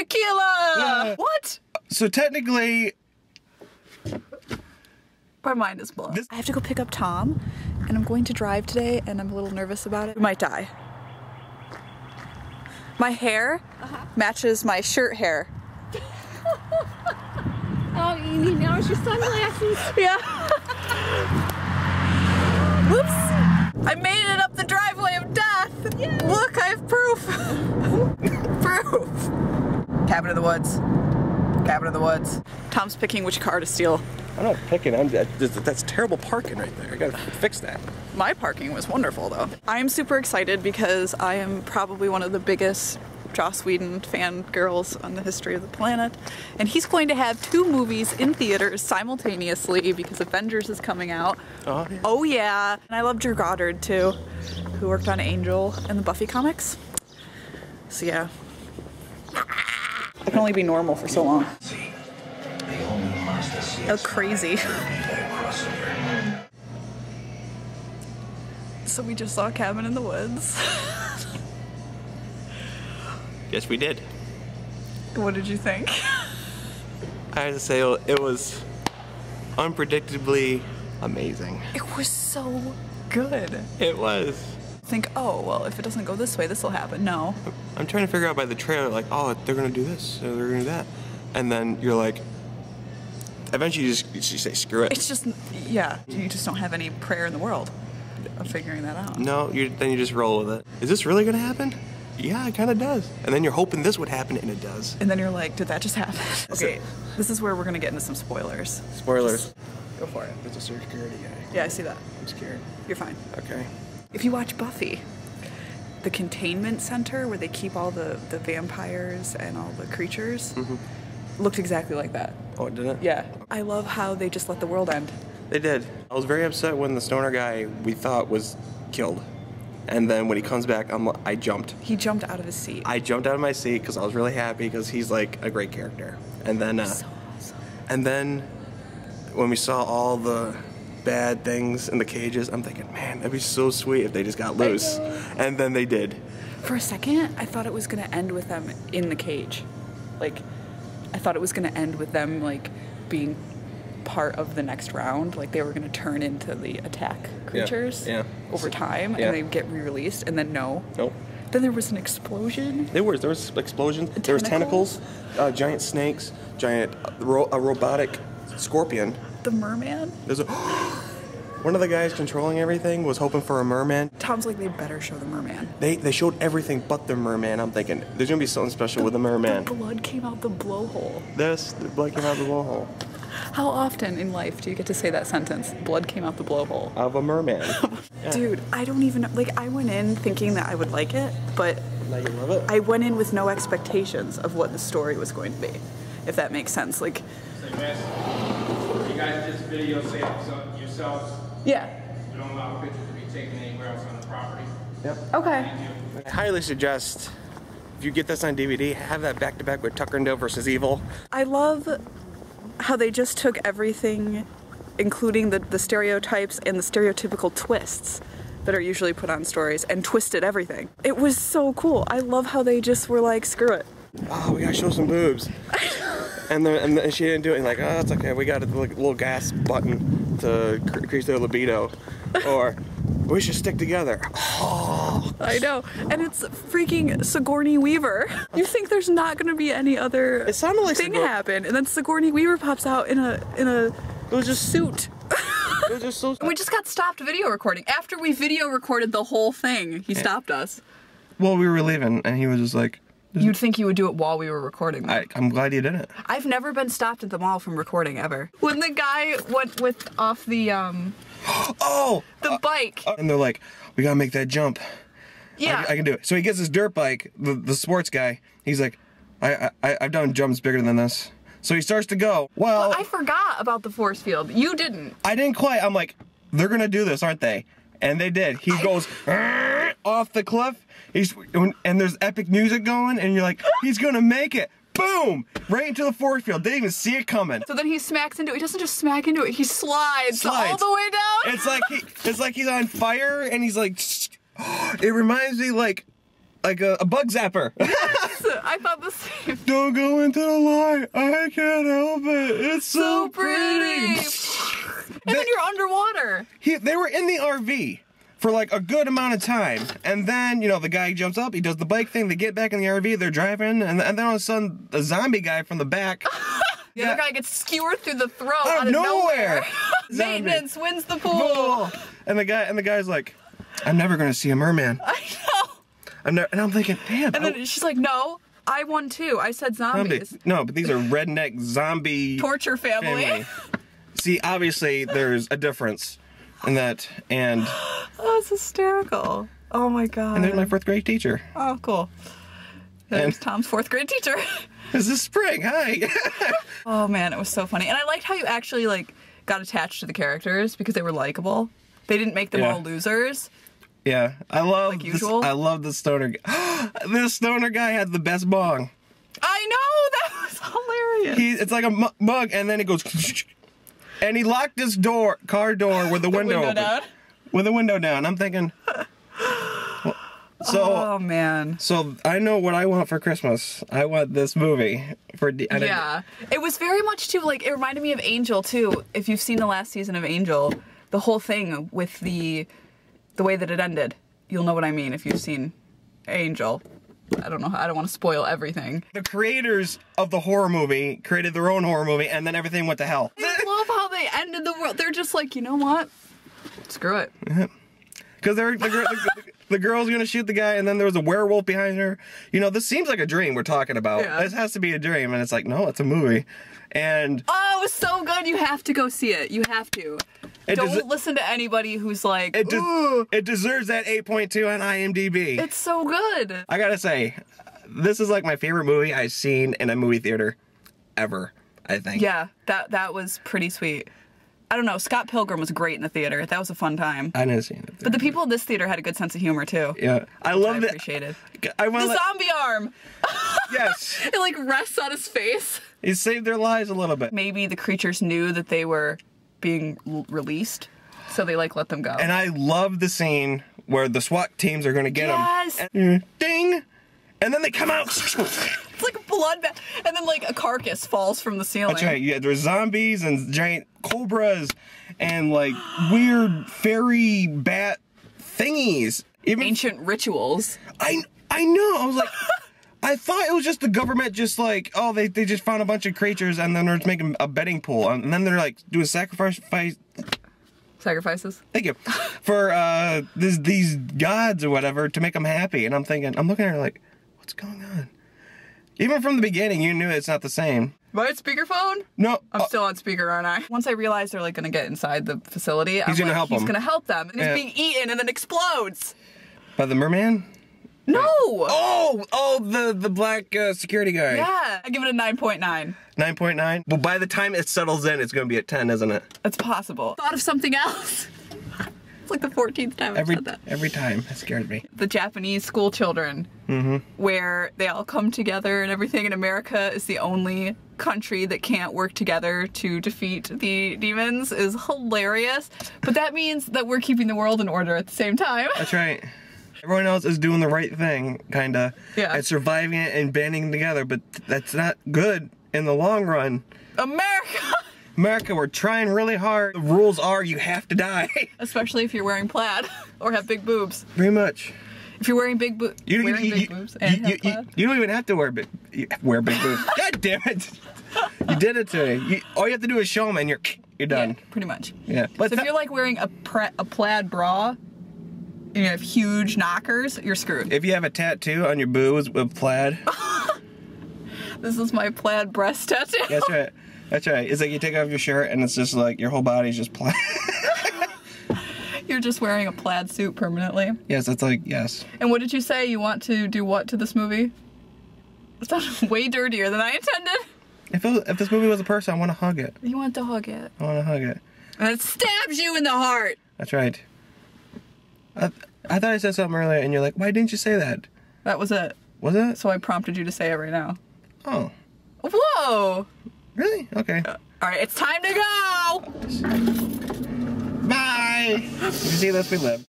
tequila! What? So technically... My mind is blown. I have to go pick up Tom, and I'm going to drive today, and I'm a little nervous about it. We might die. My hair matches my shirt hair. Oh, you need now is your sunglasses. Yeah. Whoops. I made it up the driveway of death. Yay. Look, I have proof. Proof. Cabin in the woods. Cabin in the woods. Tom's picking which car to steal. I'm not picking. That's terrible parking right there. I gotta fix that. My parking was wonderful though. I am super excited because I am probably one of the biggest Joss Whedon fangirls on the history of the planet. And he's going to have 2 movies in theaters simultaneously because Avengers is coming out. Oh yeah. Oh yeah. And I love Drew Goddard too, who worked on Angel and the Buffy comics. So yeah. I can only be normal for so long. Oh, crazy. So we just saw Cabin in the Woods. Yes, we did. What did you think? I have to say it was unpredictably amazing. It was so good. It was. Think, oh, well, if it doesn't go this way, this will happen. No. I'm trying to figure out by the trailer, like, oh, they're gonna do this, or they're gonna do that. And then you're like, eventually you just say, screw it. It's just, yeah, you just don't have any prayer in the world of figuring that out. No, then you just roll with it. Is this really gonna happen? Yeah, it kind of does. And then you're hoping this would happen, and it does. And then you're like, did that just happen? Okay, this is where we're gonna get into some spoilers. Spoilers. Just go for it. There's a security guy. Yeah, I see that. I'm scared. You're fine. Okay. If you watch Buffy, the containment center where they keep all the vampires and all the creatures looked exactly like that. Oh, it didn't? Yeah. I love how they just let the world end. They did. I was very upset when the stoner guy we thought was killed. And then when he comes back, I jumped. He jumped out of his seat. I jumped out of my seat because I was really happy because he's like a great character. And then, So awesome. And then when we saw all the bad things in the cages, I'm thinking, man, that'd be so sweet if they just got loose. And then they did. For a second, I thought it was gonna end with them in the cage. Like, I thought it was gonna end with them like being part of the next round. Like they were gonna turn into the attack creatures over time, and they'd get re-released. And then no. Nope. Then there was an explosion. There was explosions. There was tentacles, giant snakes, a robotic scorpion. The merman. There's one of the guys controlling everything was hoping for a merman. Tom's like, they better show the merman. They showed everything but the merman. I'm thinking there's gonna be something special with the merman. The blood came out the blowhole. The blood came out the blowhole. How often in life do you get to say that sentence? Blood came out the blowhole. Of a merman. Yeah. Dude, I don't even, like, I went in thinking that I would like it, but Now you love it? I went in with no expectations of what the story was going to be, if that makes sense. Like, Say, miss, you guys just video yourselves. yeah. You don't allow pictures to be taken anywhere else on the property. Yep. Okay. I highly suggest if you get this on DVD, have that back to back with Tucker and Dale versus Evil. I love how they just took everything, including the stereotypes and the stereotypical twists that are usually put on stories, and twisted everything. It was so cool. I love how they just were like, screw it. Oh, we gotta show some boobs. and she didn't do it. And like, oh, it's okay. We got a little gas button to increase their libido, or we should stick together. Oh. I know, and it's freaking Sigourney Weaver. You think there's not going to be any other It sounded like thing happen, and then Sigourney Weaver pops out in a It was just suit. It was just so. We just got stopped video recording. After we video recorded the whole thing, he stopped us. Well, we were leaving, and he was just like. You'd think you would do it while we were recording. I'm glad you didn't. I've never been stopped at the mall from recording ever. When the guy went off the the bike. And they're like, we gotta make that jump. Yeah. I can do it. So he gets his dirt bike, the sports guy. He's like, I've done jumps bigger than this. So he starts to go. Well, I forgot about the force field. You didn't. I didn't quite. I'm like, they're gonna do this, aren't they? And they did. He goes off the cliff. And there's epic music going, and you're like, he's gonna make it. Boom! Right into the force field. Didn't even see it coming. So then he smacks into it. He doesn't just smack into it. He slides. All the way down. It's like he's on fire, and he's like. It reminds me like a bug zapper. I I thought the same. Don't go into the light. I can't help it. It's so pretty. And then you're underwater. They were in the RV for like a good amount of time. And then, you know, the guy jumps up, he does the bike thing, they get back in the RV, they're driving, and then all of a sudden, a zombie guy from the back. The other guy gets skewered through the throat out of nowhere. Maintenance wins the pool. And the guy's like, I'm never gonna see a merman. I know. And I'm thinking, damn. And then she's like, no, I won too. I said zombies. No, but these are redneck zombie Torture family. See, obviously there's a difference in that, and Oh, it's hysterical. Oh my god. and there's my 4th grade teacher. Oh, cool. There's Tom's 4th grade teacher. This is Spring. Hi. Oh man, it was so funny. And I liked how you actually like got attached to the characters because they were likable. They didn't make them all losers. Yeah, I love Like usual? I love the stoner guy. This stoner guy had the best bong. I know, that was hilarious. It's like a mug, and then it goes, and he locked his car door with the window open. down. With the window down. I'm thinking, Oh man. So I know what I want for Christmas. I want this movie for. Yeah, it was very much too like it reminded me of Angel too. If you've seen the last season of Angel, the whole thing with the way that it ended, you'll know what I mean if you've seen Angel. I don't know. I don't want to spoil everything. The creators of the horror movie created their own horror movie, and then everything went to hell. I love how they ended the world. They're just like, you know what? Screw it. Because the girl's gonna shoot the guy, and then there was a werewolf behind her. You know, this seems like a dream we're talking about. Yeah. This has to be a dream, and it's like, no, it's a movie. And Oh, it was so good. You have to go see it. You have to. Don't listen to anybody who's like, ooh. It deserves that 8.2 on IMDb. It's so good. I gotta say, this is like my favorite movie I've seen in a movie theater ever, I think. Yeah, that was pretty sweet. I don't know, Scott Pilgrim was great in the theater. That was a fun time. I didn't see it. But the people in this theater had a good sense of humor too. Yeah. I love that. I appreciated. The Zombie arm! Yes. It like rests on his face. He saved their lives a little bit. Maybe the creatures knew that they were being released, so they like let them go. And I love the scene where the SWAT teams are gonna get Yes. them. Ding! And then they come out. It's like a bloodbath. And then like a carcass falls from the ceiling. That's right. Yeah, there's zombies and giant cobras and like weird fairy bat thingies. Even Ancient rituals. I know. I was like, I thought it was just the government, just like, oh, they just found a bunch of creatures and then they're just making a betting pool, and then they're like doing sacrifices. Thank you for these gods or whatever to make them happy. And I'm looking at her like, what's going on? Even from the beginning, you knew it's not the same. My speakerphone? No, I'm still on speaker, aren't I? Once I realized they're like gonna get inside the facility, He's gonna help them. He's gonna help them, and he's being eaten and then explodes. By the merman? No. Oh, the black security guy. Yeah, I give it a 9.9. 9.9. Well, by the time it settles in, it's gonna be at 10, isn't it? That's possible. Thought of something else. It's like the 14th time I've said that. Every time, it scared me. The Japanese school children, where they all come together and everything, and America is the only country that can't work together to defeat the demons, is hilarious. But that means that we're keeping the world in order at the same time. That's right. Everyone else is doing the right thing, kinda. Yeah. And surviving it and banding together, but that's not good in the long run. America, we're trying really hard. The rules are you have to die. Especially if you're wearing plaid or have big boobs. Very much. If you're wearing big boobs and have plaid. You don't even have to wear big boobs. God damn it. You did it to me. All you have to do is show them and you're done. Yeah, pretty much. Yeah. But so if you're like wearing a plaid bra and you have huge knockers, you're screwed. If you have a tattoo on your boobs with plaid. This is my plaid breast tattoo. That's right. That's right. It's like you take off your shirt and it's just like your whole body's just plaid. You're just wearing a plaid suit permanently. Yes, it's like, yes. And what did you say? You want to do what to this movie? It sounded way dirtier than I intended. If this movie was a person, I want to hug it. You want to hug it. I want to hug it. And it stabs you in the heart. That's right. I thought I said something earlier and you're like, why didn't you say that? That was it. Was it? So I prompted you to say it right now. Oh. Whoa! Really? Okay. Alright, it's time to go! Bye! You see, let's be live.